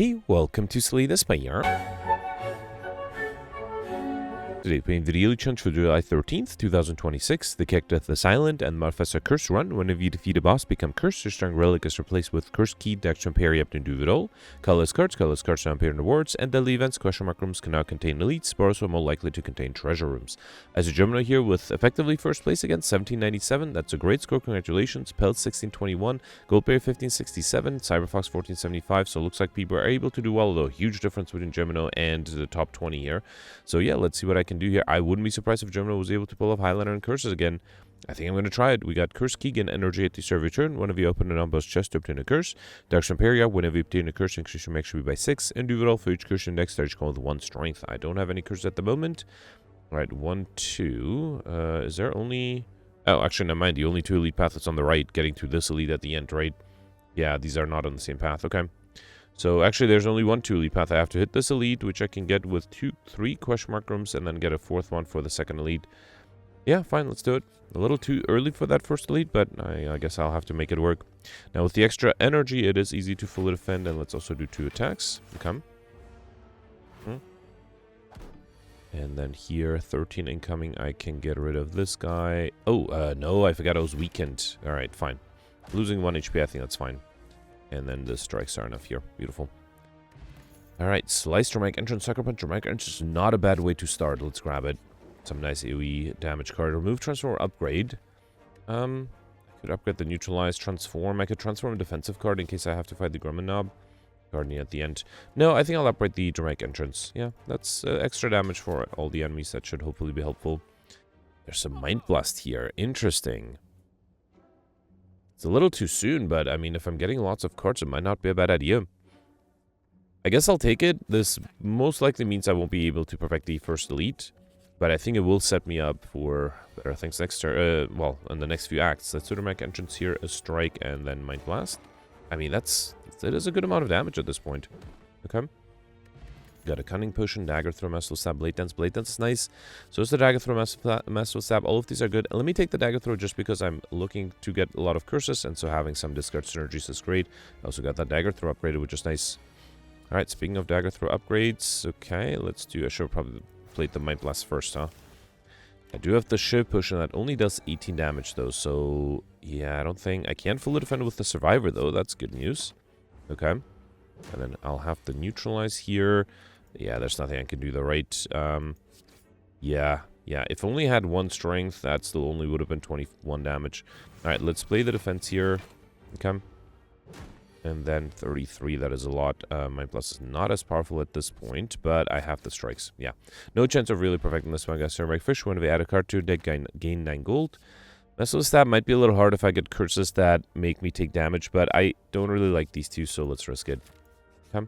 Hey, welcome to Slay the Spire. Today, playing the daily challenge for July 13th, 2026. The Cactus the Silent and modifiers Curse run. Whenever you defeat a boss, become cursed. Your strong relic is replaced with Curse Key, Darkstone Periapt, and do it all. Colorless cards now appear in rewards, and deadly events. Question mark rooms can now contain elites. Spores are more likely to contain treasure rooms. As a Gemini here with effectively first place again, 1797. That's a great score. Congratulations. Pels 1621, Goldberry 1567, Cyberfox 1475. So it looks like people are able to do well, though. Huge difference between Gemini and the top 20 here. So yeah, let's see what I can do here. I wouldn't be surprised if Gemini was able to pull off Highlander and Curses again. I think I'm going to try it. We got Curse Key, gain energy at the start of your turn. Whenever you open an unbossed chest to obtain a curse. Darkstone Periapt, whenever you obtain a curse, increase your max should be by 6. And do it all for each curse index. Start with 1 strength. I don't have any curses at the moment. Alright, 1, 2. Is there only... Oh, actually, never mind. The only 2 elite paths on the right, getting to this elite at the end, right? Yeah, these are not on the same path. Okay. So actually there's only 1 elite path. I have to hit this elite, which I can get with 3 question mark rooms, and then get a 4th one for the second elite. Yeah, fine, let's do it. A little too early for that first elite, but I guess I'll have to make it work. Now with the extra energy, it is easy to fully defend, and let's also do 2 attacks. Okay. And then here, 13 incoming, I can get rid of this guy. Oh, no, I forgot I was weakened. Alright, fine. Losing 1 HP, I think that's fine. And then the strikes are enough here. Beautiful. Alright, Slice, Dramatic Entrance, Sucker Punch. Dramatic Entrance is not a bad way to start. Let's grab it. Some nice AoE damage card. Remove, Transform, Upgrade. I could upgrade the Neutralize, Transform. I could transform a defensive card in case I have to fight the Grumman Knob. Guardian at the end. No, I think I'll upgrade the Dramatic Entrance. Yeah, that's extra damage for all the enemies. That should hopefully be helpful. There's some Mind Blast here. Interesting. It's a little too soon, but I mean, if I'm getting lots of cards, it might not be a bad idea. I guess I'll take it. This most likely means I won't be able to perfect the first elite, but I think it will set me up for better things next turn. Well, in the next few acts. Let's do Dramatic Entrance here, a Strike, and then Mind Blast. I mean, that is a good amount of damage at this point. Okay. Got a Cunning Potion, Dagger Throw, Masterful Stab, Blade Dance. Blade Dance is nice. So is the Dagger Throw, Masterful Stab. All of these are good. And let me take the Dagger Throw just because I'm looking to get a lot of curses, and so having some discard synergies is great. I also got that Dagger Throw upgraded, which is nice. Alright, speaking of Dagger Throw upgrades, okay, let's do... I should probably play the Mind Blast first, huh? I do have the Shiv Potion that only does 18 damage, though, so... Yeah, I don't think... I can't fully defend with the Survivor, though. That's good news. Okay. And then I'll have to Neutralize here. Yeah, there's nothing I can do though, right? Yeah. If only had 1 strength, that still only would have been 21 damage. Alright, let's play the defense here. Okay. And then 33, that is a lot. My plus is not as powerful at this point, but I have the strikes. Yeah. No chance of really perfecting this one, guys. Ceramic Fish, whenever I add a card to deck, gain 9 gold. Merciless Stab might be a little hard if I get curses that make me take damage, but I don't really like these two, so let's risk it. Okay.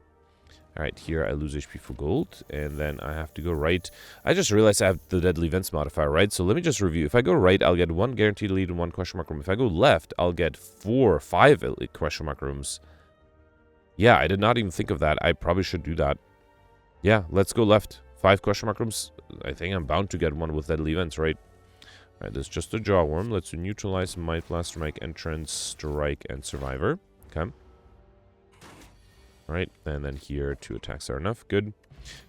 Alright, here I lose HP for gold, and then I have to go right. I just realized I have the Deadly Events modifier, right? So let me just review. If I go right, I'll get 1 guaranteed elite and 1 question mark room. If I go left, I'll get 4 or 5 elite question mark rooms. Yeah, I did not even think of that. I probably should do that. Yeah, let's go left. 5 question mark rooms. I think I'm bound to get 1 with Deadly Events, right? Alright, this is just a Jawworm. Let's Neutralize, Mind Blast, Make Entrance, Strike, and Survivor. Okay. Alright, and then here 2 attacks are enough. Good.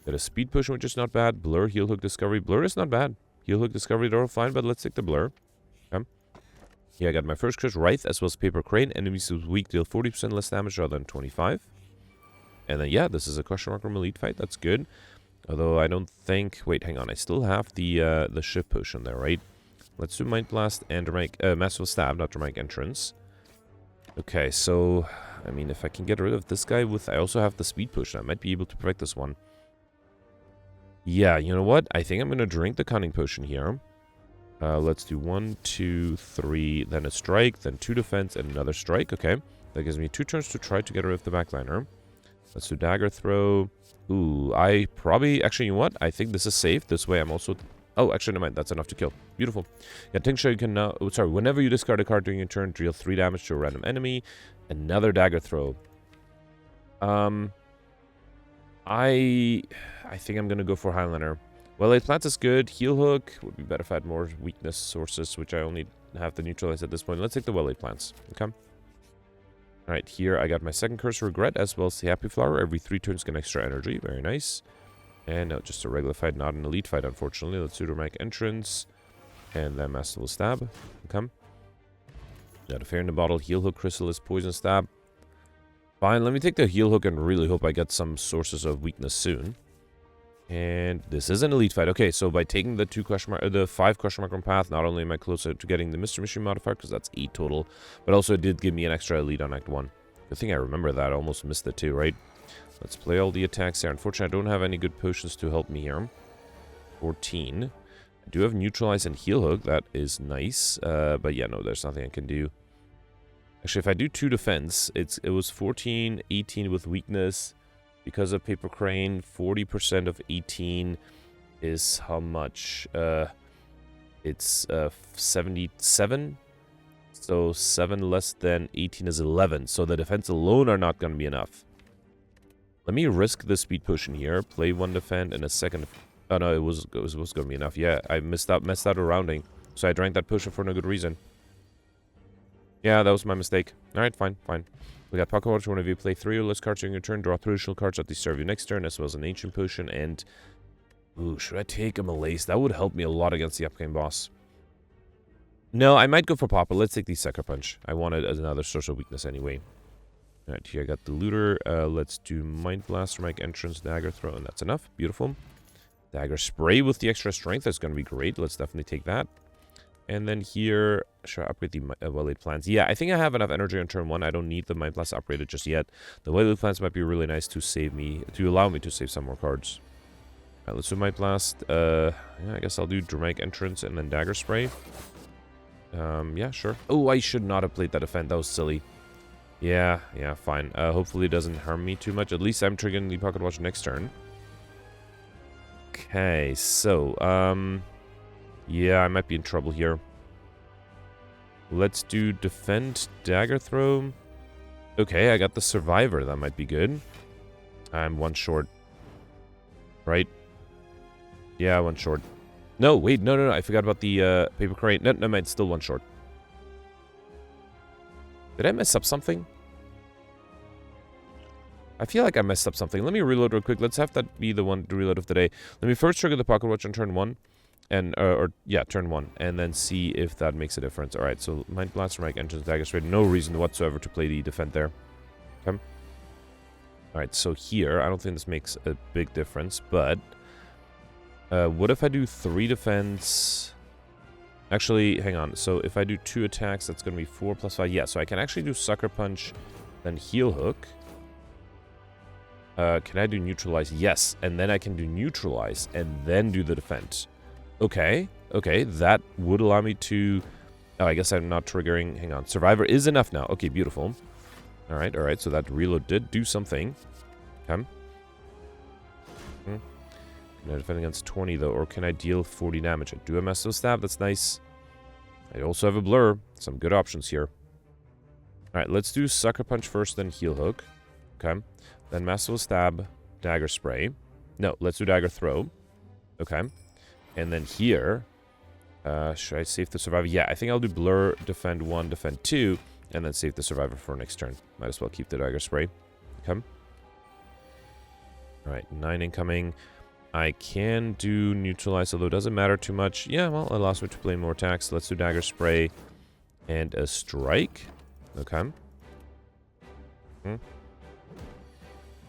Got a Speed Potion, which is not bad. Blur, Heal Hook, Discovery. Blur is not bad. Heal Hook, Discovery, they're all fine, but let's take the Blur. Okay. Yeah, I got my first curse, Wraith, as well as Paper Crane. Enemies with weak deal 40% less damage rather than 25. And then, yeah, this is a question mark room elite fight. That's good. Although I don't think... Wait, hang on. I still have the Shift Potion there, right? Let's do Mind Blast and Masterful Stab, not Dramatic Entrance. Okay, so... I mean, if I can get rid of this guy with... I also have the Speed Potion. I might be able to perfect this one. Yeah, you know what? I think I'm going to drink the Cunning Potion here. Let's do 1, 2, 3, then a Strike, then 2 defense, and another Strike. Okay. That gives me 2 turns to try to get rid of the backliner. Let's do Dagger Throw. Ooh, I probably... Actually, you know what? I think this is safe. This way I'm also... Oh, actually, never mind. That's enough to kill. Beautiful. Yeah, Tincture, you can now... Oh, sorry. Whenever you discard a card during your turn, deal 3 damage to a random enemy. Another Dagger Throw. I think I'm going to go for Highlander. Well, Eight Plants is good. Heal Hook would be better if I had more weakness sources, which I only have to neutralize at this point. Let's take the Well Eight Plants. Okay. Alright, here I got my second Curse of Regret as well as the Happy Flower. Every 3 turns get extra energy. Very nice. And no, just a regular fight, not an elite fight, unfortunately. Let's do dramatic entrance. And then Masterful Stab. Okay. Got a Fair in the Bottle, Heal Hook, Chrysalis, Poison Stab. Fine, let me take the Heal Hook and really hope I get some sources of weakness soon. And this is an elite fight. Okay, so by taking the 5 question mark on path, not only am I closer to getting the Mystery Machine modifier, because that's 8 total, but also it did give me an extra elite on Act 1. Good thing I remember that. I almost missed it too, right? Let's play all the attacks here. Unfortunately, I don't have any good potions to help me here. 14. I do have Neutralize and Heal Hook. That is nice. But yeah, no, there's nothing I can do. Actually, if I do 2 defense, it was 14, 18 with weakness. Because of Paper Crane, 40% of 18 is how much? It's 77. So 7 less than 18 is 11. So the defense alone are not going to be enough. Let me risk the speed potion here. Play 1 defend and a second. Oh no, it was going to be enough. Yeah, I messed out a rounding. So I drank that potion for no good reason. Yeah, that was my mistake. Alright, fine. We got Pocket Watch. One of you play 3 Colorless Cards during your turn. Draw 3 additional cards that they serve you next turn, as well as an Ancient Potion. And ooh, should I take a Malaise? That would help me a lot against the upcoming boss. No, I might go for Papa. Let's take the Sucker Punch. I wanted another source of weakness anyway. Alright, here I got the Looter. Let's do Mind Blast, Dramatic Entrance, Dagger Throw, and that's enough. Beautiful. Dagger Spray with the extra strength. That's going to be great. Let's definitely take that. And then here, should I upgrade the Well-Laid Plans? Yeah, I think I have enough energy on turn 1. I don't need the Mind Blast upgraded just yet. The Well-Laid Plans might be really nice to allow me to save some more cards. Alright, let's do Mind Blast. Yeah, I guess I'll do Dramatic Entrance and then Dagger Spray. Yeah, sure. Oh, I should not have played that defend. That was silly. Yeah, fine. Hopefully it doesn't harm me too much. At least I'm triggering the Pocket Watch next turn. Okay, so, yeah, I might be in trouble here. Let's do Defend, Dagger Throw. Okay, I got the Survivor. That might be good. I'm 1 short. Right? Yeah, 1 short. No, wait, no. I forgot about the Paper Crane. No, it's still 1 short. Did I mess up something? I feel like I messed up something. Let me reload real quick. Let's have that be the one to reload of the day. Let me first trigger the Pocket Watch on turn 1. And, turn 1. And then see if that makes a difference. Alright, so Mind Blast, Dramatic Entrance, Dagger Spray. No reason whatsoever to play the Defend there. Okay. Alright, so here, I don't think this makes a big difference, but... what if I do 3 defense... Actually, hang on. So if I do 2 attacks, that's going to be 4 plus 5. Yeah, so I can actually do Sucker Punch, then Heal Hook. Can I do Neutralize? Yes. And then I can do Neutralize, and then do the Defense. Okay, that would allow me to... Oh, I guess I'm not triggering... Hang on. Survivor is enough now. Okay, beautiful. Alright, so that reload did do something. Okay. Can I defend against 20, though? Or can I deal 40 damage? I do have Master Stab. That's nice. I also have a Blur. Some good options here. Alright, let's do Sucker Punch first, then Heal Hook. Okay. Then Master Stab, Dagger Spray. No, let's do Dagger Throw. Okay. And then here, should I save the Survivor? Yeah, I think I'll do Blur, Defend 1, Defend 2, and then save the Survivor for next turn. Might as well keep the Dagger Spray. Okay. Alright, 9 incoming. I can do Neutralize, although it doesn't matter too much. Yeah, well, it allows me to play more attacks. Let's do Dagger Spray and a Strike. Okay.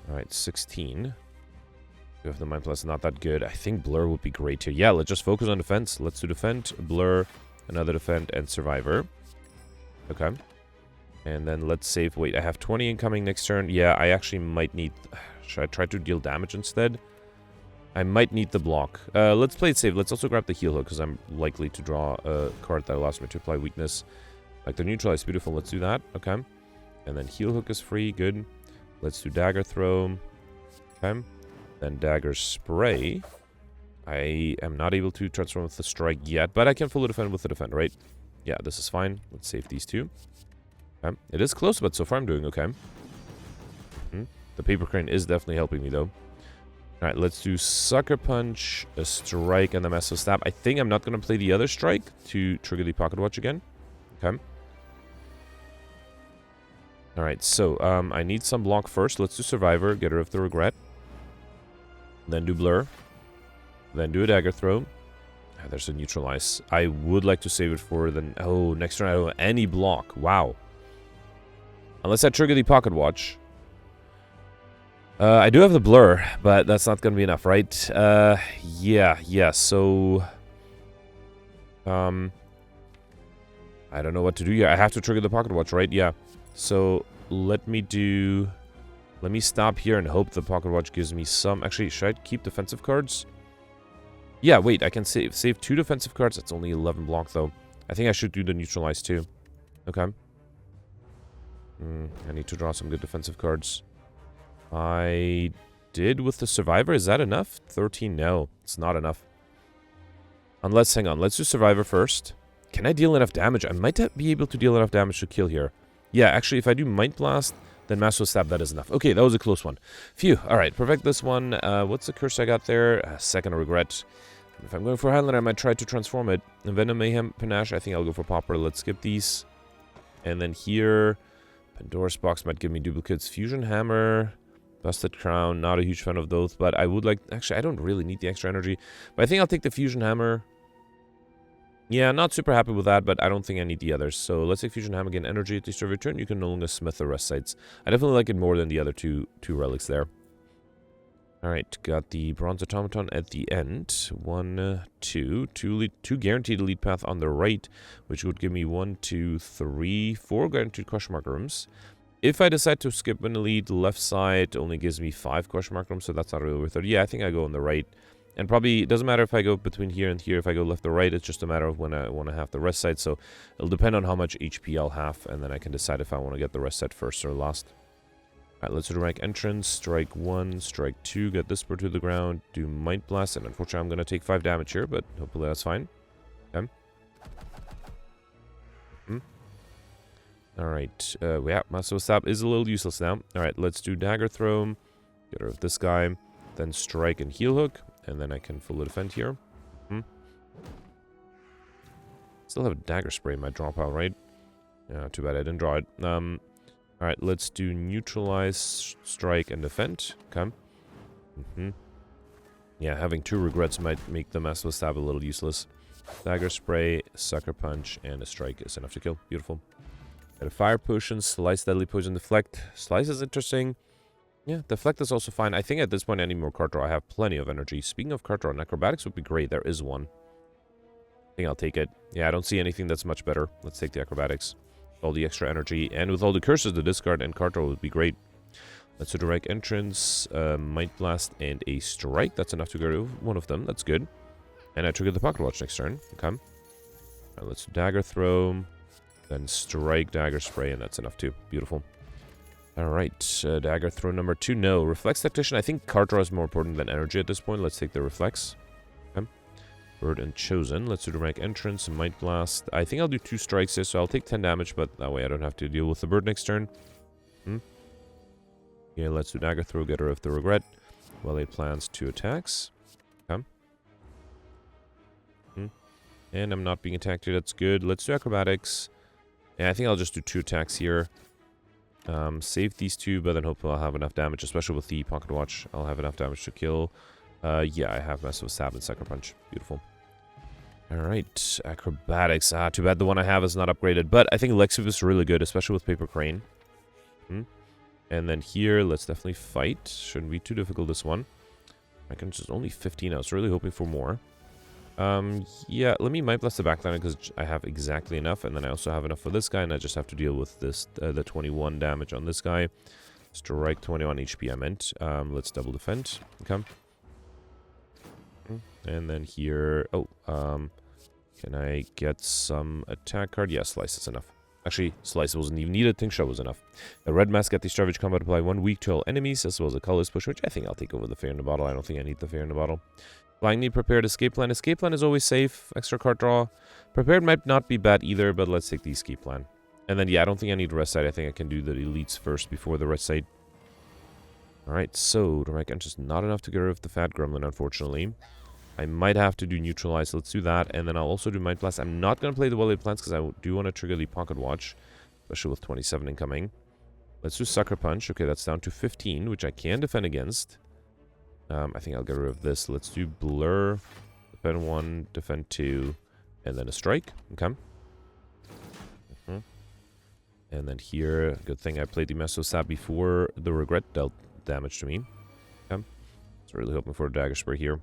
Alright, 16. If the Mind Blast is not that good, I think Blur would be great here. Yeah, let's just focus on defense. Let's do Defend, Blur, another Defend, and Survivor. Okay. And then let's save. Wait, I have 20 incoming next turn. Yeah, I actually might need... Should I try to deal damage instead? I might need the block. Let's play it safe. Let's also grab the Heal Hook, because I'm likely to draw a card that allows me to apply weakness. Like the Neutralize, beautiful. Let's do that. Okay. And then Heal Hook is free. Good. Let's do Dagger Throw. Okay. Then Dagger Spray. I am not able to transform with the Strike yet, but I can fully defend with the Defend, right? Yeah, this is fine. Let's save these 2. Okay. It is close, but so far I'm doing okay. The Paper Crane is definitely helping me, though. Alright, let's do Sucker Punch, a Strike, and the Massive Stab. I think I'm not going to play the other Strike to trigger the Pocket Watch again. Okay. Alright, so, I need some block first. Let's do Survivor, get rid of the Regret. Then do Blur. Then do a Dagger Throw. Ah, there's a Neutralize. I would like to save it for the... Oh, next turn I don't have any block. Wow. Unless I trigger the Pocket Watch. I do have the Blur, but that's not going to be enough, right? Yeah, so... I don't know what to do here. I have to trigger the Pocket Watch, right? Yeah. So, let me stop here and hope the Pocket Watch gives me some... Actually, should I keep defensive cards? Yeah, wait, I can save 2 defensive cards. That's only 11 block, though. I think I should do the Neutralize, too. Okay. I need to draw some good defensive cards. I did with the Survivor. Is that enough? 13? No, it's not enough. Unless, hang on, let's do Survivor first. Can I deal enough damage? I might be able to deal enough damage to kill here. Yeah, actually, if I do Might Blast, then Master Stab, that is enough. Okay, that was a close one. Phew. Alright, perfect this one. What's the curse I got there? Second Regret. If I'm going for Highlander, I might try to transform it. Venom, Mayhem, Panache, I think I'll go for Pauper. Let's skip these. And then here, Pandora's Box might give me duplicates. Fusion Hammer, Busted Crown, not a huge fan of those, but I would like... Actually, I don't really need the extra energy, but I think I'll take the Fusion Hammer. Yeah, not super happy with that, but I don't think I need the others. So let's take Fusion Hammer again. Energy at the start of your turn. You can no longer smith the rest sites. I definitely like it more than the other two relics there. Alright, got the Bronze Automaton at the end. 1, 2. Two guaranteed lead path on the right, which would give me 1, 2, 3, 4 guaranteed question mark rooms. If I decide to skip an elite, left side only gives me 5 question mark rooms, so that's not really worth it. Yeah, I think I go on the right. And probably, it doesn't matter if I go between here and here, if I go left or right, it's just a matter of when I want to have the rest side. So it'll depend on how much HP I'll have, and then I can decide if I want to get the rest side first or last. Alright, let's do rank entrance, strike 1, strike 2, get this bird to the ground, do Might Blast, and unfortunately I'm going to take 5 damage here, but hopefully that's fine. Okay. Alright, yeah, Master Stab is a little useless now. Alright, let's do Dagger Throw, get rid of this guy, then strike and Heel Hook. And then I can fully defend here. Still have a Dagger Spray in my draw pile, right? Yeah, too bad I didn't draw it. Alright, let's do Neutralize, Strike, and Defend. Okay. Yeah, having 2 Regrets might make the Master Stab a little useless. Dagger Spray, Sucker Punch, and a Strike is enough to kill. Beautiful. Got a Fire Potion, Slice, Deadly Poison, Deflect. Slice is interesting. Yeah, Deflect is also fine. I think at this point I need more card draw. I have plenty of energy. Speaking of card draw, Acrobatics would be great. There is one. I think I'll take it. Yeah, I don't see anything that's much better. Let's take the Acrobatics. All the extra energy. And with all the curses, the discard and card draw would be great. Let's do Direct Entrance, Might Blast, and a Strike. That's enough to get rid of one of them. That's good. And I trigger the Pocket Watch next turn. Okay. Right, let's do Dagger Throw. Then Strike, Dagger Spray, and that's enough too. Beautiful. Alright, Dagger Throw number 2. No, Reflex Tactician. I think card draw is more important than energy at this point. Let's take the Reflex. Okay. Bird and Chosen. Let's do Dramatic Entrance and Might Blast. I think I'll do 2 strikes here, so I'll take 10 damage, but that way I don't have to deal with the bird next turn. Yeah, let's do Dagger Throw, get rid of the Regret. Well, he plans 2 attacks. Okay. And I'm not being attacked here, that's good. Let's do Acrobatics. Yeah, I think I'll just do 2 attacks here. Save these 2, but then hopefully I'll have enough damage, especially with the Pocket Watch. I'll have enough damage to kill. Yeah, I have Massive Stab and Sucker Punch. Beautiful. Alright, Acrobatics. Too bad the one I have is not upgraded, but I think Lexif is really good, especially with Paper Crane. And then here, let's definitely fight. Shouldn't be too difficult, this one. I can just only 15. I was really hoping for more. Yeah, let me Might Blast the backliner because I have exactly enough, and then I also have enough for this guy, and I just have to deal with this, the 21 damage on this guy. Strike 21 HP, I meant. Let's double defend. Okay. And then here, can I get some attack card? Yeah, Slice is enough. Actually, Slice wasn't even needed. Think Shove was enough. A red mask at the Savage Combat apply 1 weak to all enemies, as well as a colorless push, which I think I'll take over the Fear in the Bottle. I don't think I need the Fear in the Bottle. Flying Need Prepared Escape Plan. Escape Plan is always safe. Extra card draw. Prepared might not be bad either, but let's take the Escape Plan. And then, yeah, I don't think I need Rest Side. I think I can do the Elites first before the Rest Side. Alright, so, Direct Entrance not enough to get rid of the Fat Gremlin, unfortunately. I might have to do Neutralize. Let's do that. And then I'll also do Might Blast. I'm not going to play the Well-Laid Plans because I do want to trigger the Pocket Watch, especially with 27 incoming. Let's do Sucker Punch. Okay, that's down to 15, which I can defend against. I think I'll get rid of this. Let's do Blur. Defend 1, defend 2, and then a Strike. Okay. And then here, good thing I played the Meso Stab before the Regret dealt damage to me. Okay. So really hoping for a Dagger Spray here.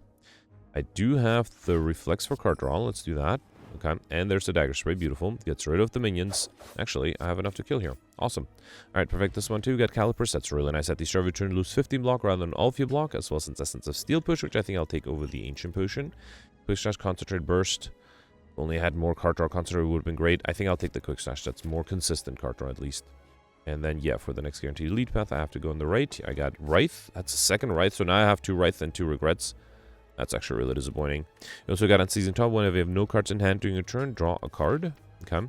I do have the Reflex for card draw. Let's do that. Okay, and there's the Dagger Spray. Beautiful. Gets rid of the minions. Actually, I have enough to kill here. Awesome. Alright, perfect this one too. Got Calipers. That's really nice. At the start of your turn, lose 15 block rather than all of your block, as well as Essence of Steel Push, which I think I'll take over the Ancient Potion. Quick Slash, Concentrate, Burst. Only had more card draw. Concentrate would have been great. I think I'll take the Quick Slash. That's more consistent card draw at least. And then, yeah, for the next guaranteed lead path, I have to go on the right. I got Wraith. That's a second Wraith, so now I have 2 Wraith and 2 Regrets. That's actually really disappointing. You also got on Season Top, whenever you have no cards in hand during your turn, draw a card. Okay.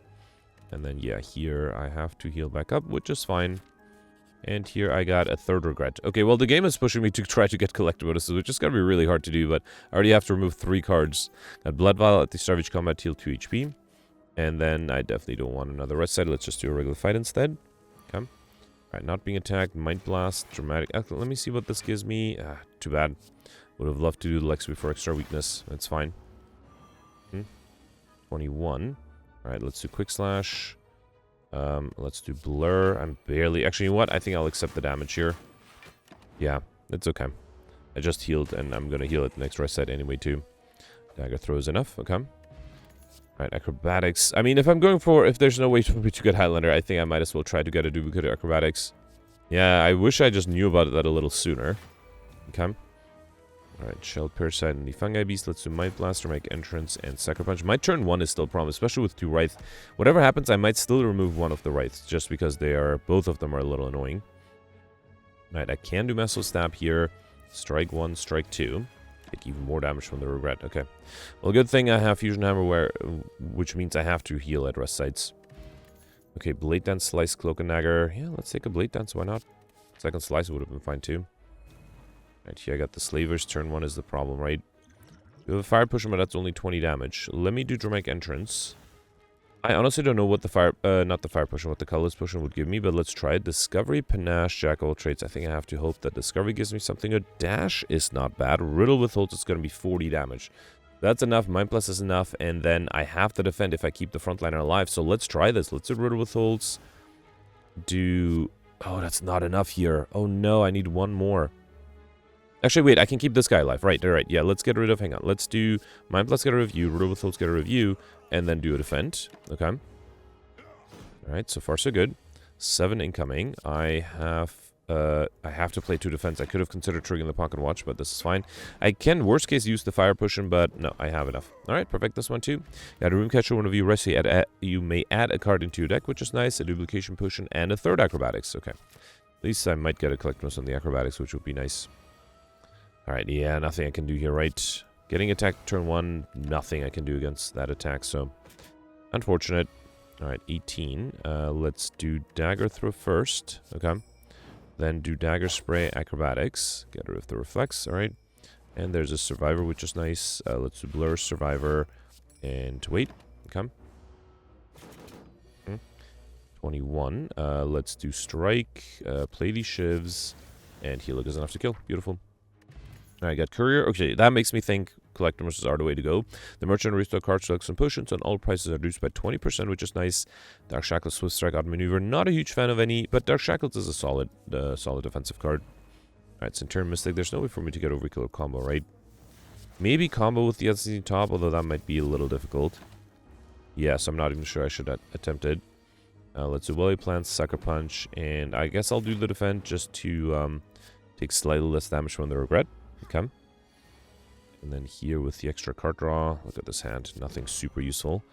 And then, yeah, here I have to heal back up, which is fine. And here I got a 3rd Regret. Okay, well, the game is pushing me to try to get collector bonuses, which is going to be really hard to do, but I already have to remove 3 cards. Got Blood Vial at the start of each combat, heal 2 HP. And then I definitely don't want another rest side. Let's just do a regular fight instead. Okay. Alright, not being attacked, Mind Blast, Dramatic. Let me see what this gives me. Too bad. Would have loved to do the Lex before extra weakness. That's fine. 21. Alright, let's do Quick Slash. Let's do Blur. I'm barely... Actually, you know what? I think I'll accept the damage here. Yeah, it's okay. I just healed, and I'm going to heal at the next rest set anyway, too. Dagger Throw is enough. Okay. Alright, Acrobatics. I mean, if I'm going for... If there's no way for me to get Highlander, I think I might as well try to get a duplicate Acrobatics. Yeah, I wish I just knew about that a little sooner. Okay. Alright, Shelled Parasite and the Fungi Beast. Let's do Might Blaster, make Entrance, and Sucker Punch. My turn 1 is still a problem, especially with 2 Wraith. Whatever happens, I might still remove one of the Wraiths, just because they are... Both of them are a little annoying. Alright, I can do Meso Stab here. Strike 1, Strike 2. Take even more damage from the Regret. Okay. Well, good thing I have Fusion Hammer, which means I have to heal at rest sites. Okay, Blade Dance, Slice, Cloak and Dagger. Yeah, let's take a Blade Dance, why not? Second Slice would have been fine too. Right, here I got the Slavers. Turn 1 is the problem, right? We have a Fire Pusher, but that's only 20 damage. Let me do Dramatic Entrance. I honestly don't know what the Fire... not the Fire Pusher, what the Colorless Potion would give me, but let's try it. Discovery, Panache, Jack of all traits. I think I have to hope that Discovery gives me something good. Dash is not bad. Riddle with Holds is going to be 40 damage. That's enough. Mind Plus is enough, and then I have to defend if I keep the frontliner alive. So let's try this. Let's do Riddle with Holds. Do... Oh, that's not enough here. Oh no, I need one more. Actually, wait, I can keep this guy alive. Right, alright, yeah, let's get rid of... Hang on, let's do Mind Plus, get rid of you, Riddle with Holds, get rid of you, and then do a defend. Okay. Alright, so far so good. 7 incoming. I have to play 2 defense. I could have considered triggering the Pocket Watch, but this is fine. I can, worst case, use the Fire Potion, but no, I have enough. Alright, perfect, this one too. Got a Room Catcher, one of you rest, you may add a card into your deck, which is nice, a Duplication Potion, and a 3rd Acrobatics. Okay. At least I might get a Collector's on the Acrobatics, which would be nice. Alright, yeah, nothing I can do here, right? Getting attacked turn 1, nothing I can do against that attack, so... Unfortunate. Alright, 18. Let's do Dagger Throw first, okay? Then do Dagger Spray, Acrobatics. Get rid of the Reflex, alright? And there's a Survivor, which is nice. Let's do Blur, Survivor, and wait, okay? 21. Let's do Strike, play these Shivs, and Healer is enough to kill. Beautiful. I got Courier. Okay, that makes me think Collector Bonuses are the way to go. The Merchant restock cards, selects, and potions, and all prices are reduced by 20%, which is nice. Dark Shackles, Swift Strike, Outmaneuver. Not a huge fan of any, but Dark Shackles is a solid defensive card. Alright, Centurion Mystic. There's no way for me to get Overkill or combo, right? Maybe combo with the LCD top, although that might be a little difficult. Yes, I'm not even sure I should attempt it. Let's do Willy Plants, Sucker Punch, and I guess I'll do the defend just to take slightly less damage from the Regret. Okay. And then here with the extra card draw, look at this hand, nothing super useful.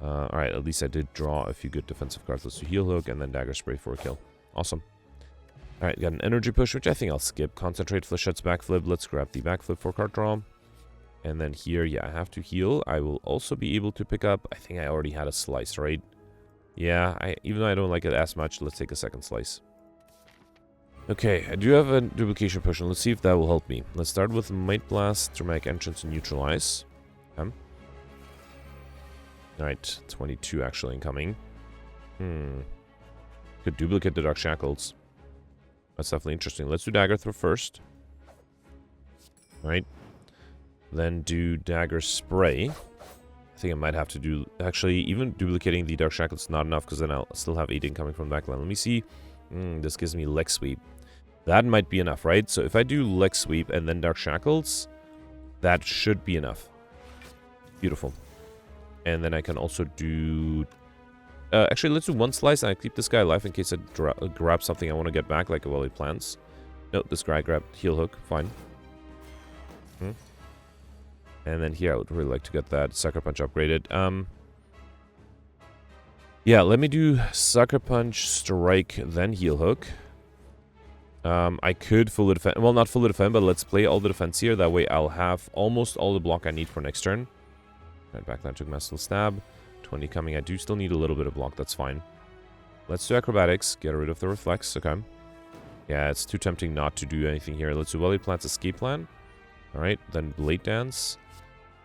Alright, at least I did draw a few good defensive cards. Let's do Heal Hook and then Dagger Spray for a kill. Awesome. Alright, got an Energy Push, which I think I'll skip. Concentrate, Flechette's Backflip. Let's grab the Backflip for card draw. And then here, yeah, I have to heal. I will also be able to pick up, I think I already had a Slice, right? Yeah, even though I don't like it as much, let's take a second Slice. Okay, I do have a Duplication Potion. Let's see if that will help me. Let's start with Might Blast, Dramatic Entrance, and Neutralize. Okay. Alright, 22 actually incoming. Okay, Could duplicate the Dark Shackles. That's definitely interesting. Let's do Dagger Throw first. Alright. Then do Dagger Spray. I think I might have to do... Actually, even duplicating the Dark Shackles is not enough, because then I'll still have 8 incoming from the backline. Let me see. This gives me Leg Sweep. That might be enough, right? So if I do Leg Sweep and then Dark Shackles, that should be enough. Beautiful. And then I can also do... actually, let's do one slice and I keep this guy alive in case I grab something I want to get back, like a Wily Plants. No, this guy grabbed Heal Hook. Fine. And then here, I would really like to get that Sucker Punch upgraded. Yeah, let me do Sucker Punch, Strike, then Heal Hook. I could fully defend... Well, not fully defend, but let's play all the defense here. That way, I'll have almost all the block I need for next turn. Right, backline took Masterful Stab. 20 coming. I do still need a little bit of block. That's fine. Let's do Acrobatics. Get rid of the Reflex. Okay. Yeah, it's too tempting not to do anything here. Let's do Wily Plants Escape Plan. Alright, then Blade Dance.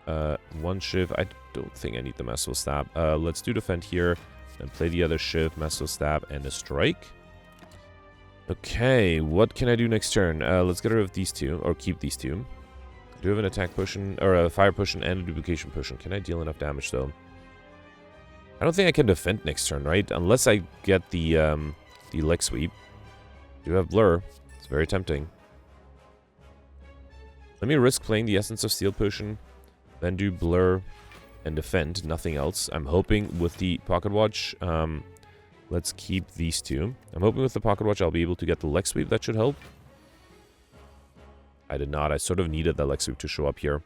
One Shiv. I don't think I need the Masterful Stab. Let's do Defend here. Then play the other Shiv, Masterful Stab, and a Strike. Okay, what can I do next turn? Let's get rid of these two, or keep these two. I do have an attack potion, or a fire potion and a duplication potion. Can I deal enough damage, though? I don't think I can defend next turn, right? Unless I get the Leg Sweep. I do have Blur. It's very tempting. Let me risk playing the Essence of Steel potion, then do Blur and defend, nothing else. I'm hoping with the Pocket Watch, let's keep these two. I'm hoping with the Pocket Watch I'll be able to get the Leg Sweep. That should help. I did not. I sort of needed the Leg Sweep to show up here.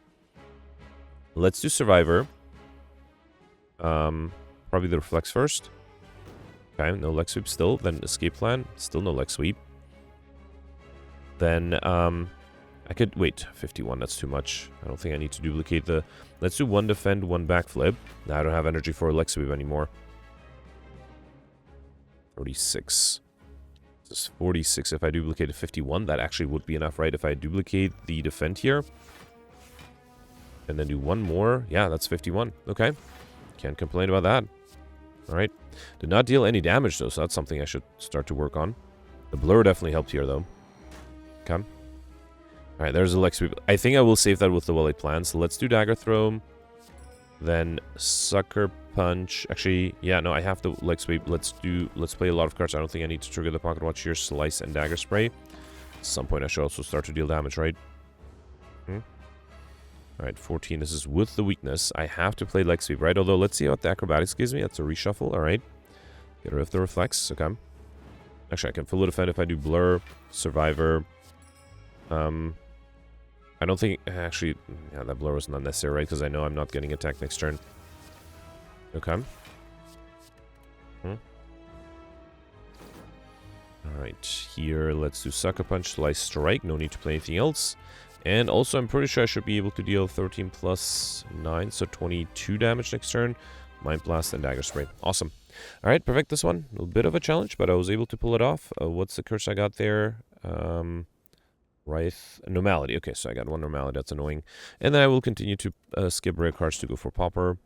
Let's do Survivor. Probably the Reflex first. Okay, no Leg Sweep still. Then Escape Plan. Still no Leg Sweep. Then, I could... Wait, 51. That's too much. I don't think I need to duplicate the... Let's do one Defend, one Backflip. Now I don't have energy for a Leg Sweep anymore. 36. This is 46. If I duplicated 51, that actually would be enough, right? If I duplicate the Defend here, and then do one more, yeah, that's 51. Okay. Can't complain about that. Alright. Did not deal any damage, though, so that's something I should start to work on. The Blur definitely helped here, though. Okay. Alright, there's a Leg Sweep. I think I will save that with the Wily Plants. So let's do Dagger Throw. Then Sucker Punch. Actually, yeah, no, I have the Leg Sweep. Let's play a lot of cards. I don't think I need to trigger the Pocket Watch here. Slice and Dagger Spray. At some point, I should also start to deal damage, right? Alright, 14. This is with the weakness. I have to play Leg Sweep, right? Although, let's see what the Acrobatics gives me. That's a reshuffle. Alright. Get rid of the Reflex. Okay. Actually, I can fully defend if I do Blur, Survivor. I don't think... Actually, yeah, that Blur was not necessary, right? Because I know I'm not getting attacked next turn. Okay. Alright, here, let's do Sucker Punch, Slice, Strike. No need to play anything else. And also, I'm pretty sure I should be able to deal 13 plus 9, so 22 damage next turn. Mind Blast and Dagger Spray. Awesome. Alright, perfect this one. A little bit of a challenge, but I was able to pull it off. What's the curse I got there? Wraith. Normality. Okay, so I got one Normality. That's annoying. And then I will continue to skip rare cards to go for Pauper.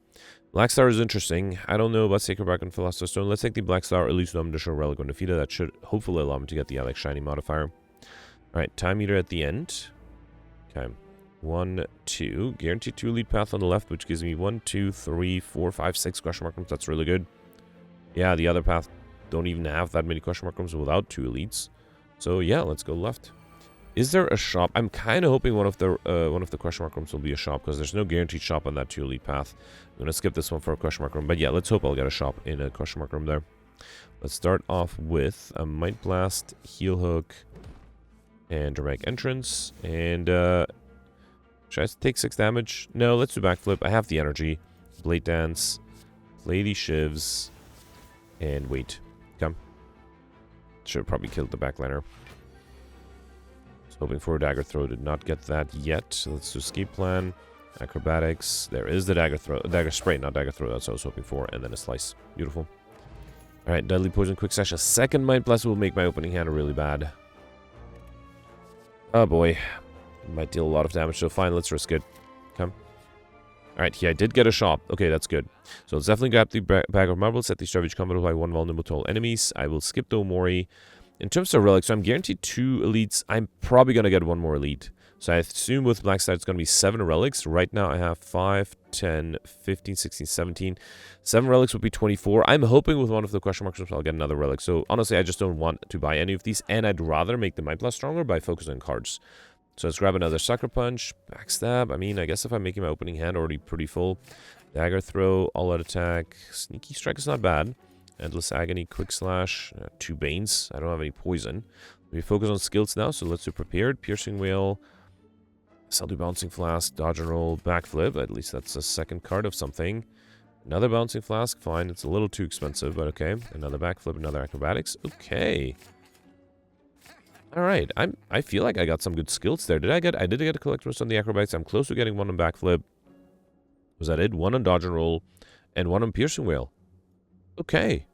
Black Star is interesting. I don't know about Sacred Bark and Philosopher's Stone. Let's take the Black Star, at least no additional relic when defeated. That should hopefully allow me to get the Alex Shiny modifier. Alright, Time Eater at the end. Okay. 1, 2. Guaranteed 2 elite path on the left, which gives me 1, 2, 3, 4, 5, 6 question mark rooms. That's really good. Yeah, the other path don't even have that many question mark rooms without 2 elites. So yeah, let's go left. Is there a shop? I'm kind of hoping one of the question mark rooms will be a shop, because there's no guaranteed shop on that 2 elite path. I'm going to skip this one for a question mark room. But yeah, let's hope I'll get a shop in a question mark room there. Let's start off with a Might Blast, Heal Hook, and Dramatic Entrance. And should I take 6 damage? No, let's do Backflip. I have the energy. Blade Dance. Play these Shivs. And wait. Come. Should have probably killed the backliner. Hoping for a Dagger Throw. Did not get that yet. So let's do Escape Plan. Acrobatics. There is the Dagger Throw. Dagger Spray, not Dagger Throw. That's what I was hoping for. And then a Slice. Beautiful. Alright, Deadly Poison, Quick Sash. A second Might Blast will make my opening hand really bad. Oh boy. Might deal a lot of damage, so fine. Let's risk it. Come. Alright, here I did get a shop. Okay, that's good. So let's definitely grab the bag of marbles. Set the savage combat by 1 vulnerable to all enemies. I will skip the Omori. In terms of relics, so I'm guaranteed 2 elites. I'm probably going to get 1 more elite. So I assume with Black Side it's going to be 7 relics. Right now I have 5, 10, 15, 16, 17. 7 relics would be 24. I'm hoping with one of the question marks I'll get another relic. So honestly, I just don't want to buy any of these. And I'd rather make the Mind Blast stronger by focusing on cards. So let's grab another Sucker Punch. Backstab. I mean, I guess if I'm making my opening hand already pretty full. Dagger Throw, All Out Attack. Sneaky Strike is not bad. Endless Agony, Quick Slash. 2 Banes. I don't have any poison. We focus on skills now, so let's do Prepared. Piercing Whale. I'll do Bouncing Flask, Dodge and Roll, Backflip. At least that's a second card of something. Another Bouncing Flask. Fine. It's a little too expensive, but okay. Another Backflip, another Acrobatics. Okay. Alright. I feel like I got some good skills there. I did get a Collector's on the Acrobatics. I'm close to getting 1 on Backflip. Was that it? 1 on Dodge and Roll. And 1 on Piercing Whale. Okay.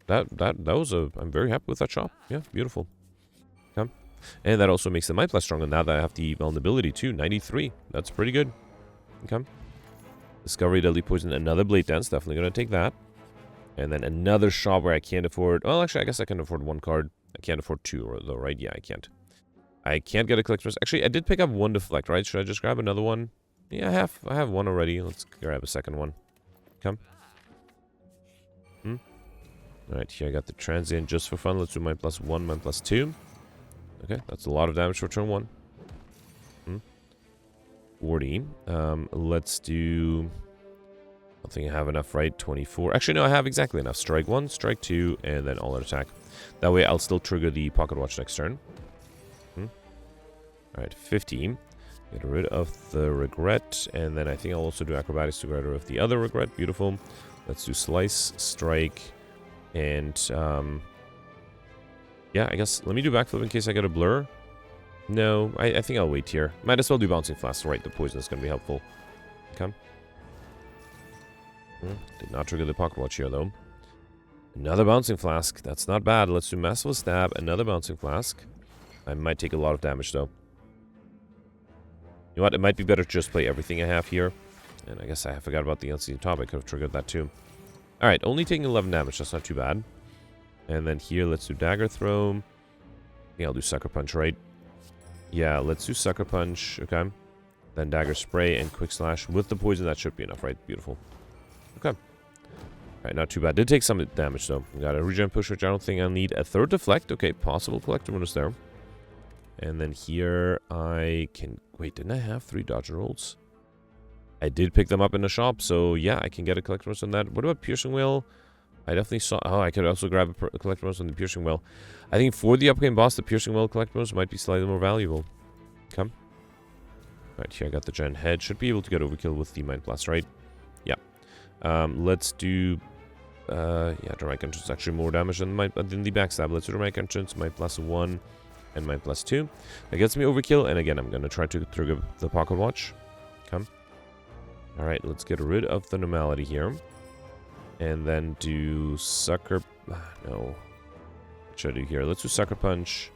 That was a... I'm very happy with that shop. Yeah, beautiful. Okay. And that also makes the Mind Blast stronger now that I have the vulnerability too. 93. That's pretty good. Okay. Discovery, Deadly Poison, another Blade Dance. Definitely going to take that. And then another shop where I can't afford... Well, actually, I guess I can afford 1 card. I can't afford 2 though, right? Yeah, I can't. I can't get a Collector's... Actually, I did pick up 1 Deflect, right? Should I just grab another one? Yeah, I have 1 already. Let's grab a second one. Come. Alright, here I got the Transient just for fun. Let's do Mind Plus 1, Mind Plus 2. Okay, that's a lot of damage for turn 1. 40. Let's do... I don't think I have enough, right? 24. Actually, no, I have exactly enough. Strike 1, Strike 2, and then All Out Attack. That way, I'll still trigger the Pocket Watch next turn. Alright, 15. Get rid of the Regret, and then I think I'll also do Acrobatics to get rid of the other Regret. Beautiful. Let's do Slice, Strike, and... yeah, I guess... Let me do Backflip in case I get a Blur. No, I think I'll wait here. Might as well do Bouncing Flask. Right, the poison is going to be helpful. Okay. Did not trigger the Pocket Watch here, though. Another Bouncing Flask. That's not bad. Let's do Massive Stab. Another Bouncing Flask. I might take a lot of damage, though. You know what? It might be better to just play everything I have here. And I guess I forgot about the unseen top. I could have triggered that, too. Alright, only taking 11 damage. That's not too bad. And then here, let's do Dagger Throw. I think I'll do Sucker Punch, right? Yeah, let's do Sucker Punch. Okay. Then Dagger Spray and Quick Slash. With the poison, that should be enough, right? Beautiful. Okay. Alright, not too bad. Did take some damage, though. We got a Regen Push, which I don't think I'll need. A third Deflect. Okay, possible Collector bonus there. And then here, I can... Wait, didn't I have 3 Dodge and Rolls? I did pick them up in the shop, so yeah, I can get a Collector bonus on that. What about Piercing Whale? I definitely saw... Oh, I could also grab a Collector bonus on the Piercing Whale. I think for the upcoming boss, the Piercing Whale Collector bonus might be slightly more valuable. Come. Alright, here I got the Giant Head. Should be able to get overkill with the Mind Blast, right? Yeah. Let's do... yeah, Dramatic Entrance is actually more damage than the Backstab. Let's do Dramatic Entrance, Mind Blast 1, and Mind Blast 2. That gets me overkill, and again, I'm going to try to trigger the Pocket Watch. Come. Alright, let's get rid of the Normality here. And then do Sucker... no. What should I do here? Let's do Sucker Punch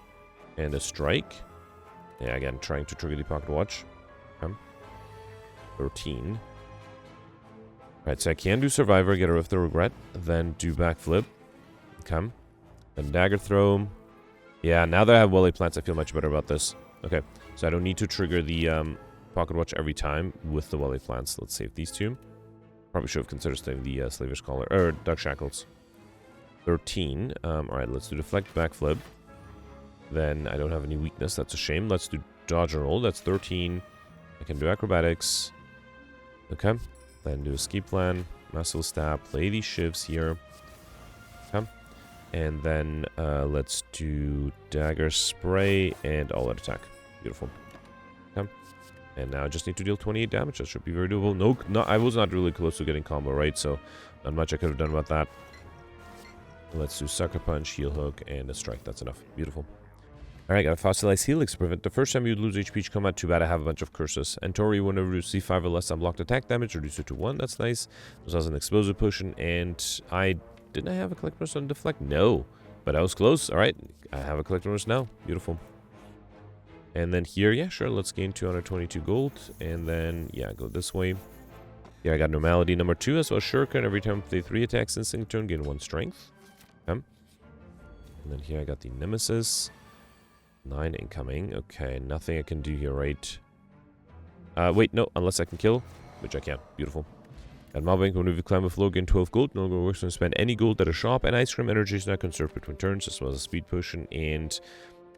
and a Strike. Yeah, again, trying to trigger the Pocket Watch. Come. 13. Alright, so I can do Survivor, get rid of the Regret. Then do Backflip. Come. Then Dagger Throw. Yeah, now that I have Welly Plants, I feel much better about this. Okay, so I don't need to trigger the Pocket Watch every time with the Welly Plants. Let's save these 2. Probably should have considered staying the Slavish Collar, or Dark Shackles. 13. Alright, let's do Deflect, Backflip. Then I don't have any weakness, that's a shame. Let's do Dodge and Roll, that's 13. I can do Acrobatics. Okay. Then do Escape Plan, Massive Stab, play these shivs here. Okay. And then let's do Dagger Spray and All Out Attack. Beautiful. Okay. And now I just need to deal 28 damage. That should be very doable. No, I was not really close to getting combo, right? So not much I could have done about that. Let's do Sucker Punch, Heal Hook, and a Strike. That's enough. Beautiful. Alright, got a Fossilized Helix to prevent the first time you lose HP each combat. Too bad I have a bunch of curses. And Tori, whenever you see 5 or less unblocked attack damage, reduce it to 1. That's nice. This has an Explosive Potion, and didn't I have a Collector bonus on Deflect? No. But I was close. Alright, I have a Collector bonus now. Beautiful. And then here, yeah, sure, let's gain 222 gold. And then, yeah, go this way. Yeah, I got Normality number 2 as well as Shuriken. Every time they 3 attacks in single turn, gain 1 strength. Okay. And then here I got the Nemesis. 9 incoming. Okay, nothing I can do here, right? Wait, no, unless I can kill, which I can. Beautiful. At Mobbank, whenever you climb a floor, gain 12 gold. No longer works when you spend any gold at a shop. And Ice Cream Energy is now conserved between turns, as well as a Speed Potion. And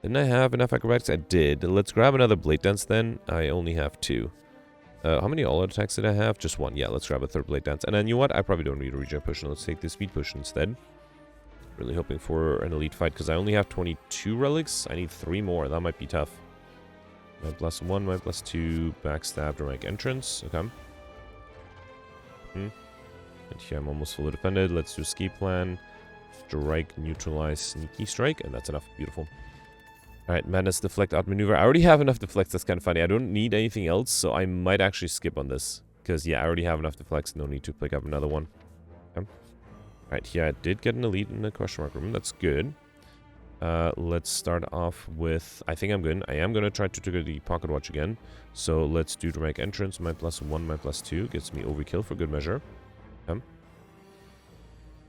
didn't I have enough acrobatics? I did. Let's grab another Blade Dance then. I only have 2. How many all-out attacks did I have? Just 1. Yeah, let's grab a 3rd Blade Dance. And then you know what? I probably don't need a Regen Potion. Let's take the Speed Potion instead. Really hoping for an elite fight, because I only have 22 relics. I need 3 more. That might be tough. My +1, my +2, backstab, dramatic entrance. Okay. And here I'm almost fully defended. Let's do escape plan. Strike, neutralize, sneaky strike, and that's enough. Beautiful. Alright, madness, deflect, outmaneuver. I already have enough deflects. That's kind of funny. I don't need anything else, so I might actually skip on this. Because, yeah, I already have enough deflects. No need to pick up another one. Okay. Alright, here I did get an elite in the question mark room. That's good. Let's start off with... I think I'm good. I am going to try to trigger the pocket watch again. So let's do dramatic entrance. My +1, my +2. Gets me overkill for good measure. Okay.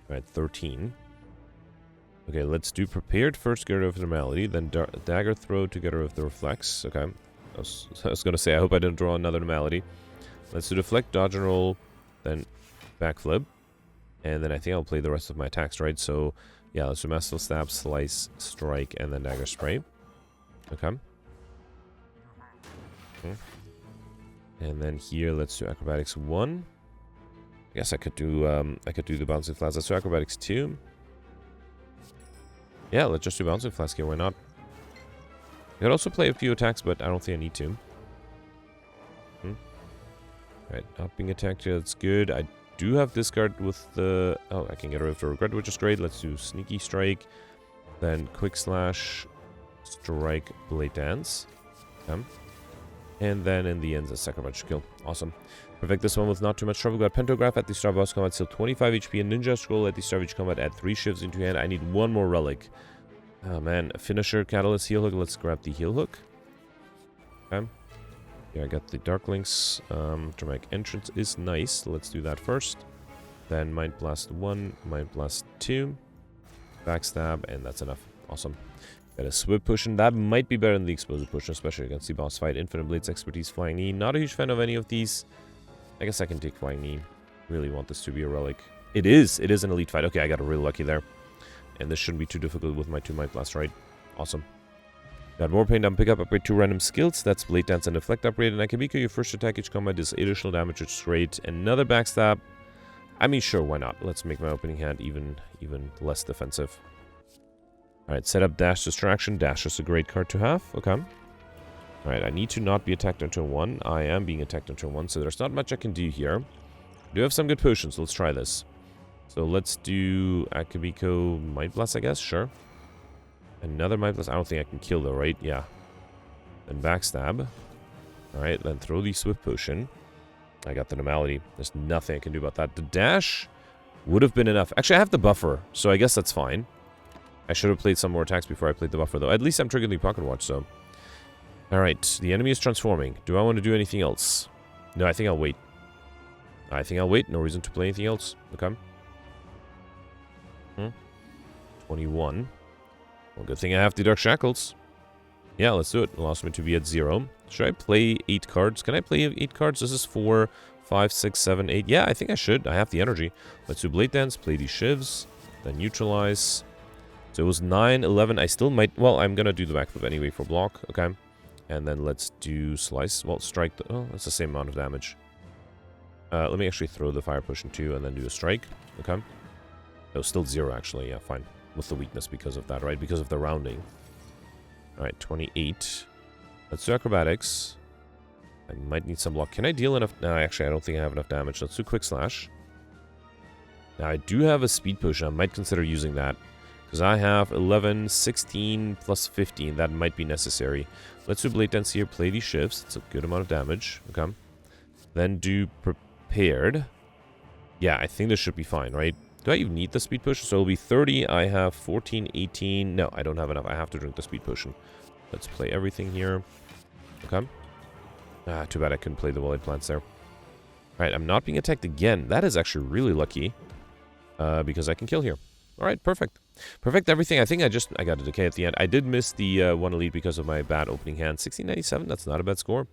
Alright, 13. Okay, let's do prepared first, get rid of normality. Then dagger throw to get rid of the reflex. Okay. I was going to say, I hope I didn't draw another normality. Let's do deflect, dodge and roll. Then backflip. And then I think I'll play the rest of my attacks, right? So, yeah, let's do Master Stab, Slice, Strike, and then Dagger Spray. Okay. And then here, let's do Acrobatics 1. I guess I could do the Bouncing Flask. Let's do Acrobatics 2. Yeah, let's just do Bouncing Flask here. Why not? I could also play a few attacks, but I don't think I need to. Right, not being attacked here. That's good. I do have discard with the... Oh, I can get rid of the regret, which is great. Let's do Sneaky Strike. Then Quick Slash, Strike, Blade Dance. Okay. And then in the end, a second bunch kill. Awesome. Perfect this one with not too much trouble. Got Pentograph at the start of boss combat, still 25 HP. And Ninja Scroll at the start of each combat, add 3 shifts into hand. I need 1 more relic. Oh man, Finisher, Catalyst, Heal Hook. Let's grab the Heal Hook. Okay. Yeah, I got the Dark Links. Dramatic Entrance is nice. Let's do that first. Then Mind Blast 1, Mind Blast 2. Backstab, and that's enough. Awesome. Got a Swift Potion. That might be better than the Explosive Potion, especially against the boss fight. Infinite Blades, Expertise, Flying Knee. Not a huge fan of any of these. I guess I can take Flying Knee. Really want this to be a relic. It is. It is an elite fight. Okay, I got really lucky there. And this shouldn't be too difficult with my 2 Mind Blast, right? Awesome. Got more pain down, pick up, upgrade 2 random skills. That's Blade Dance and Deflect upgrade. And Akabiko, your first attack each combat is additional damage, which is great. Another backstab. I mean, sure, why not? Let's make my opening hand even less defensive. Alright, set up Dash Distraction. Dash is a great card to have. Okay. Alright, I need to not be attacked on turn 1. I am being attacked on turn 1, so there's not much I can do here. I do have some good potions. Let's try this. So let's do Akabiko Might Blast, I guess. Sure. Another Might Blast. I don't think I can kill though, right? Yeah. Then Backstab. Alright, then throw the Swift Potion. I got the Normality. There's nothing I can do about that. The Dash would have been enough. Actually, I have the Buffer, so I guess that's fine. I should have played some more attacks before I played the Buffer, though. At least I'm triggering the Pocket Watch, so... Alright, the enemy is transforming. Do I want to do anything else? No, I think I'll wait. I think I'll wait. No reason to play anything else. Okay. 21. Well, good thing I have the Dark Shackles. Yeah, let's do it. It allows me to be at 0. Should I play 8 cards? Can I play 8 cards? This is 4, 5, 6, 7, 8. Yeah, I think I should. I have the energy. Let's do Blade Dance, play these Shivs, then Neutralize. So it was 9, 11. I still might... Well, I'm going to do the backflip anyway for block. Okay. And then let's do Slice. Well, Strike. Oh, that's the same amount of damage. Let me actually throw the Fire Potion too and then do a Strike. Okay. Oh, still 0 actually. Yeah, fine. With the weakness because of that, right? Because of the rounding. Alright, 28. Let's do Acrobatics. I might need some block. Can I deal enough? No, actually, I don't think I have enough damage. Let's do Quick Slash. Now, I do have a Speed Potion. I might consider using that. Because I have 11, 16, plus 15. That might be necessary. Let's do Blade Dance here. Play these shifts. It's a good amount of damage. Okay. Then do Prepared. Yeah, I think this should be fine, right? Do I even need the Speed Potion? So it'll be 30. I have 14, 18. No, I don't have enough. I have to drink the Speed Potion. Let's play everything here. Okay. Ah, too bad I couldn't play the Void Plants there. Alright, I'm not being attacked again. That is actually really lucky. Because I can kill here. Alright, perfect. Perfect everything. I think I got a decay at the end. I did miss the 1 elite because of my bad opening hand. 1697, that's not a bad score.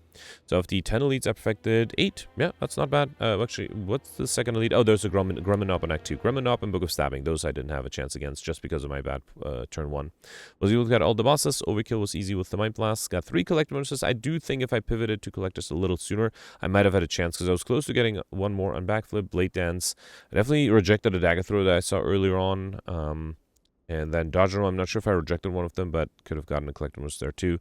So of the 10 elites, I perfected 8. Yeah, that's not bad. Actually, what's the second elite? Oh, there's a Grummanop on Act 2. Grummanop and Book of Stabbing. Those I didn't have a chance against just because of my bad turn 1. Was able to get all the bosses. Overkill was easy with the Mind Blast. Got 3 Collector bonuses. I do think if I pivoted to Collectors a little sooner, I might have had a chance because I was close to getting 1 more on Backflip, Blade Dance. I definitely rejected a Dagger Throw that I saw earlier on. And then Dodger, I'm not sure if I rejected one of them, but could have gotten a Collector bonus there too.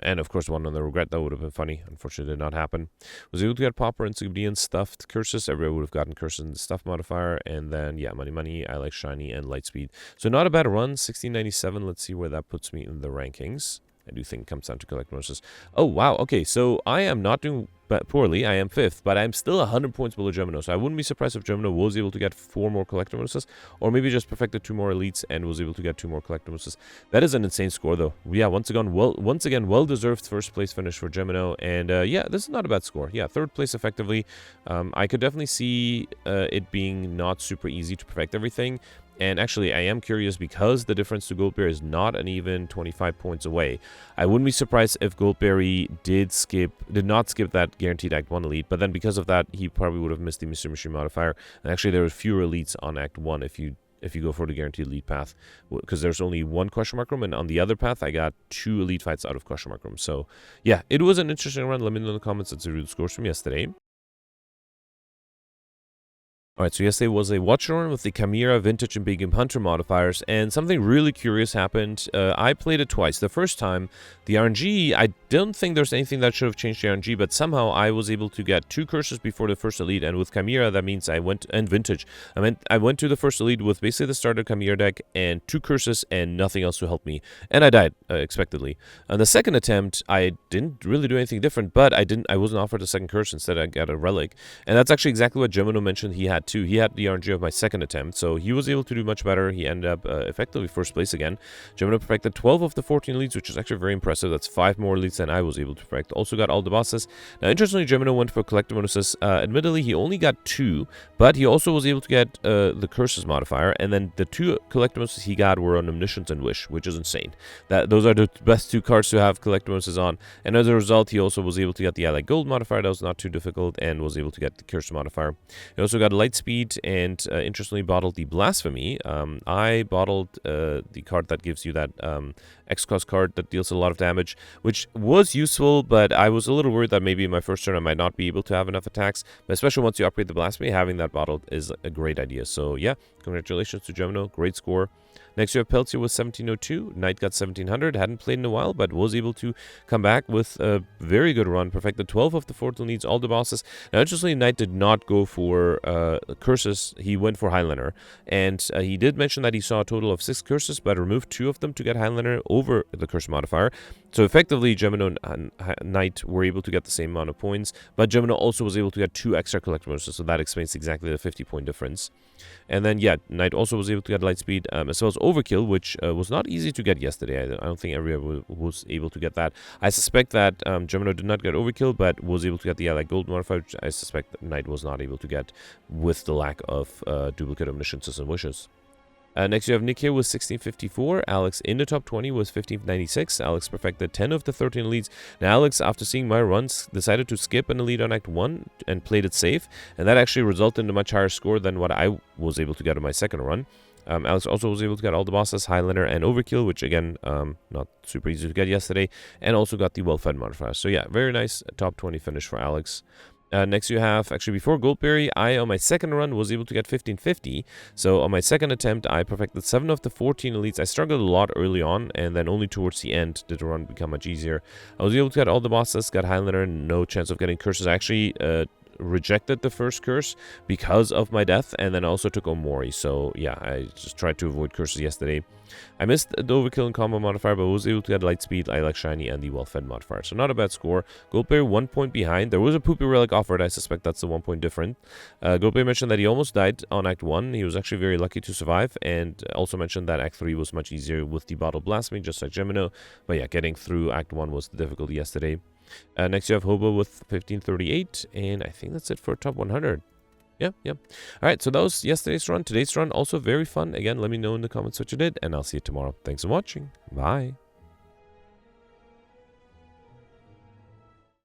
And of course, one on the Regret, that would have been funny. Unfortunately, did not happen. Was able to get Pauper and Sigubdian Stuffed Curses. Everybody would have gotten Curses and Stuff modifier. And then, yeah, Money, I Like Shiny, and Lightspeed. So not a bad run, 1697. Let's see where that puts me in the rankings. I do think it comes down to Collector bonuses. Oh, wow. Okay, so I am not doing poorly. I am 5th, but I'm still 100 points below Gemino. So I wouldn't be surprised if Gemino was able to get 4 more Collector bonuses, or maybe just perfected 2 more elites and was able to get 2 more Collector bonuses. That is an insane score, though. Yeah, once again, well-deserved first place finish for Gemino. And yeah, this is not a bad score. Yeah, 3rd place effectively. I could definitely see it being not super easy to perfect everything. And actually, I am curious because the difference to Goldberry is not an even 25 points away. I wouldn't be surprised if Goldberry did not skip that guaranteed Act 1 elite, but then because of that, he probably would have missed the Mystery Machine modifier. And actually, there are fewer elites on Act 1 if you go for the guaranteed elite path, because there's only 1 question mark room, and on the other path, I got 2 elite fights out of question mark room. So, yeah, it was an interesting run. Let me know in the comments. Let's review the scores from yesterday. Alright, so yesterday was a watch run with the Chimera, Vintage, and Big Game Hunter modifiers, and something really curious happened. I played it twice. The first time, the RNG, I don't think there's anything that should have changed the RNG, but somehow I was able to get 2 curses before the first elite, and with Chimera, that means and Vintage, I went to the first elite with basically the starter Chimera deck, and 2 curses, and nothing else to help me, and I died, expectedly. On the second attempt, I didn't really do anything different, but I wasn't offered a second curse. Instead, I got a relic, and that's actually exactly what Gemino mentioned he had too. He had the RNG of my second attempt, so he was able to do much better. He ended up effectively first place again. Gemino perfected 12 of the 14 elites, which is actually very impressive. That's 5 more elites than I was able to perfect. Also got all the bosses. Now, interestingly, Gemino went for Collector bonuses. Admittedly, he only got 2, but he also was able to get the Curses modifier, and then the 2 Collector bonuses he got were on Omniscience and Wish, which is insane. Those are the best 2 cards to have Collector bonuses on, and as a result, he also was able to get the I Like Gold modifier. That was not too difficult, and was able to get the Curse modifier. He also got Lightspeed, and interestingly bottled the Blasphemy. I bottled the card that gives you that X-Cost card that deals a lot of damage, which was useful, but I was a little worried that maybe in my first turn I might not be able to have enough attacks, but especially once you upgrade the Blasphemy, having that bottled is a great idea. So yeah, congratulations to Gemino, great score. Next you have Peltier with 1702, Knight got 1700, hadn't played in a while, but was able to come back with a very good run, perfected 12 of the 14 leads, all the bosses. Now interestingly, Knight did not go for curses, he went for Highlander, and he did mention that he saw a total of 6 curses, but removed 2 of them to get Highlander over the curse modifier. So effectively, Gemino and Knight were able to get the same amount of points, but Gemino also was able to get 2 extra collector bonuses, so that explains exactly the 50-point difference. And then, yeah, Knight also was able to get Lightspeed, as well as Overkill, which was not easy to get yesterday. I don't think everyone was able to get that. I suspect that Gemino did not get Overkill, but was able to get the I Like Gold modifier, which I suspect that Knight was not able to get with the lack of duplicate Omnisciences and Wishes. Next, you have Nick here with 1654. Alex in the top 20 was 1596. Alex perfected 10 of the 13 elites. Now, Alex, after seeing my runs, decided to skip an elite on Act 1 and played it safe. And that actually resulted in a much higher score than what I was able to get on my second run. Alex also was able to get all the bosses, Highlander and Overkill, which again, not super easy to get yesterday. And also got the Well-Fed modifier. So yeah, very nice top 20 finish for Alex. Next you have, actually before Goldberry, I on my second run was able to get 1550. So on my second attempt, I perfected 7 of the 14 elites. I struggled a lot early on, and then only towards the end did the run become much easier. I was able to get all the bosses, got Highlander, no chance of getting curses. I actually rejected the first curse because of my death, and then also took Omori. So yeah, I just tried to avoid curses yesterday. I missed the Overkill and combo modifier, but was able to get Lightspeed, I Like Shiny, and the Well-Fed modifier. So not a bad score. Goldberry 1 point behind. There was a Poopy Relic offered. I suspect that's the 1 point different. Goldberry mentioned that he almost died on Act 1. He was actually very lucky to survive, and also mentioned that Act 3 was much easier with the Bottle Blasphemy, just like Gemino. But yeah, getting through Act 1 was the difficulty yesterday. Next you have Hobo with 1538, and I think that's it for top 100. Yep. Alright, so that was yesterday's run. Today's run, also very fun. Again, let me know in the comments what you did, and I'll see you tomorrow. Thanks for watching. Bye.